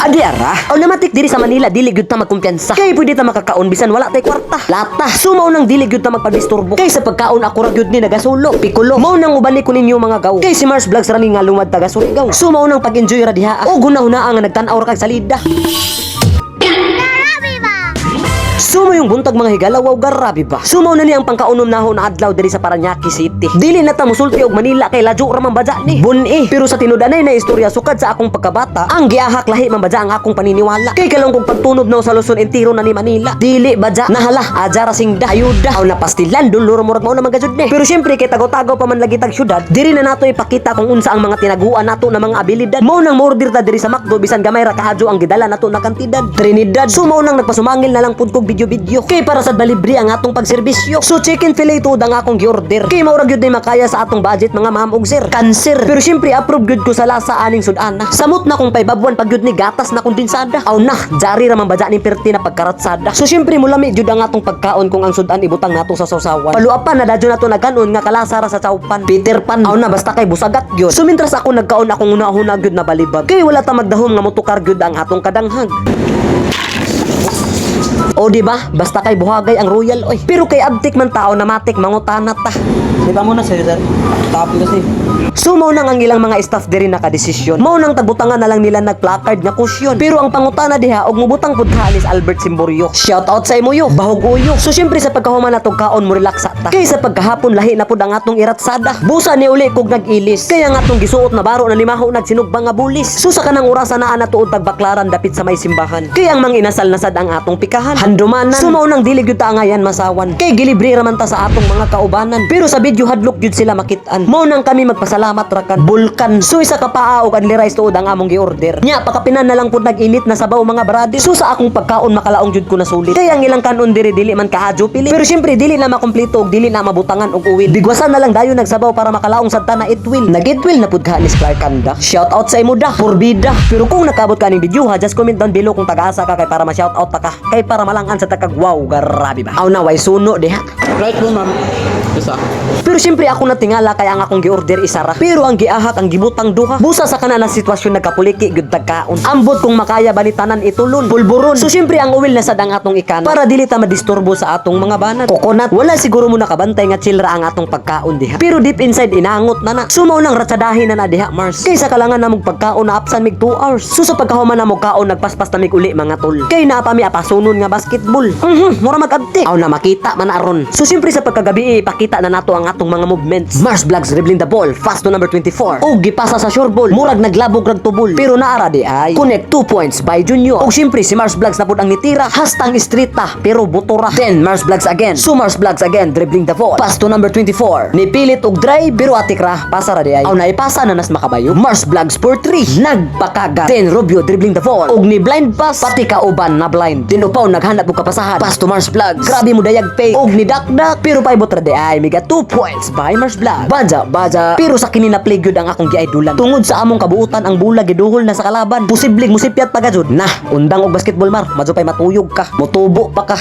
Adi ara, automatic diri sa Manila dili gyud ta magkumpiyansa. Kay pwede ta makakaon bisan wala tay kwarta. Lata, sumaw nang dili gyud ta magpadisturbo. Kay sa pagkaon ako ra gyud ni nagasulo, pikulo. Mao nang ubani ko ninyo mga gaw. Kay si Mars Vlogs ra ni nga lumad taga Surigao. Sumaw nang pag-enjoy ra diha. O gunahuna nga nagtan-aw ra kag salida. Sumo yung buntag mga higala, wow garabi ba? Sumaw na ni ang pangkaunom nahon na adlaw diri sa Parañaque City. Dili na ta musulti og Manila kay ladyo ra man badya ni. Bun-i, pero sa tinudanay na istorya sukad sa akong pagkabata, ang giahak lahi man badya ang akong paniniwala. Kay kalong kong pagtunob na sa Luzon entero na ni Manila. Dili badya nahala ajara singda ayuda aw na pastilan dulur murag mao na magajud ni. Pero syempre kay tago-tago pa man lagi tag syudad, diri na nato ipakita kung unsa ang mga tinaguan nato na mga abilidad. Mao nang morder ta diri sa McDo bisan gamay ra kaadyo ang gidala nato na kantidad. Trinidad, sumaw nang nagpasumangil na lang pud kog video kay para sa balibre ang atong pagserbisyo. So chicken fillet to ang akong gi-order. Kay mao ra gyud na makaya sa atong budget mga ma'am ug sir. Cancer. Pero syempre approve gyud ko sa lasa aning sud-ana. Samot na kong paybabuan pag gyud ni gatas na kondensada. Aw na, jari ra man badya ni perti na pagkaratsada. So syempre mulami gyud ang atong pagkaon kung ang sud-an ibutang nato sa sawsawan. Paluapan na dadyo nato nagkanon nga kalasa ra sa chowpan. Peter Pan. Aw na basta kay busagat gyud. So mintras ako nagkaon akong una-una gyud na balibag. Kay wala ta magdahom nga motukar gyud ang atong kadanghag. O di ba? Basta kay buhagay ang royal oy. Pero kay abtik man tao na matik mangutana ta. Di ba muna sir? Tapi kasi. Sumaw nang ang ilang mga staff diri nakadesisyon. Mao nang tabutangan na lang nila nagplacard nga kusyon. Pero ang pangutana diha og mubutang pud ni Albert Simborio. Shout out sa imo yo, bahog uyo. So syempre sa pagkahuman natong kaon mo relax ta. Kay sa pagkahapon lahi na pud ang atong iratsada. Busa ni uli kog nag-ilis. Kaya nga atong gisuot na baro na limaho nagsinugbang nga bulis. So sa kanang orasan naa na tuod pagbaklaran dapit sa may simbahan. Kay ang manginasal na sad ang atong pikahan. Handumanan. Sumaw nang dili gyud ta ngayan masawan. Kay gilibre ra man ta sa atong mga kaubanan. Pero sa video hadlok gyud sila makit-an. Mao nang kami magpasalamat ra kan Bulkan. So isa ka paa og only rice tuod ang among gi-order. Nya pakapinan na lang pud nag-init na sabaw mga brother. So sa akong pagkaon makalaong jud ko na sulit. Kay ang ilang kanon diri dili man kaadyo pili. Pero syempre dili na makumpleto og dili na mabutangan og uwil. Bigwasan na lang dayon nagsabaw para makalaong sadta na itwil. Nag-itwil na pud ka ni Clark Kanda. Shout out sa imo da, porbida. Pero kung nakabot ka ning video ha, just comment down below kung taga-asa ka kay para ma-shout out ta ka. Kay para malangan sa takag wow grabe ba. Aw na way suno diha. Right po ma'am. Isa. Pero syempre ako natingala kaya ang akong gi-order isara. Pero ang giahak ang gibutang duha. Busa sa kana na sitwasyon nagkapuliki gyud tagkaon. Ambot kung makaya balitanan itulon, pulburon. So syempre ang uwil na sad ang atong ikana para dili ta madisturbo sa atong mga banat. Coconut, wala siguro mo nakabantay nga chill ra ang atong pagkaon diha. Pero deep inside inangot na na. Sumaw nang ratsadahin na diha Mars. Kaysa kalangan namog pagkaon na apsan mig 2 hours. So sa pagkahuman namog kaon nagpaspas ta mig uli mga tol. Kay naa pa mi apasunon nga basketball. Mura mag-abtik. Aw na makita man aron. So syempre sa pagkagabi ipakita na nato ang atong mga movements. Mars Vlogs dribbling the ball fast to number 24. Og gipasa sa sure ball. Murag naglabog rag tubol. Pero naara di ay connect 2 points by Junior. Og syempre si Mars Vlogs na pud ang nitira. Hastang streeta pero butora. Then Mars Vlogs again. So Mars Vlogs again dribbling the ball. Pass to number 24. Nipilit og drive pero atik ra. Pasa ra di ay. Aw naipasa na nas makabayo. Mars Vlogs for 3. Nagpakagat. Then Rubio dribbling the ball. Og ni blind pass pati ka uban na blind. Then upaw naghanap og kapasahan. Pass to Mars Vlogs. Grabe mo dayag pay. Og ni dakdak pero paibot ra di ay. Miga 2 points by Mars Vlogs. Baja. Pero sa kini na play gyud ang akong giidolan. Tungod sa among kabuutan ang bulag giduhol na sa kalaban. Posibleng musipyat pa gajud. Nah, undang og basketball mar. Madyo pay matuyog ka. Motubo pa ka.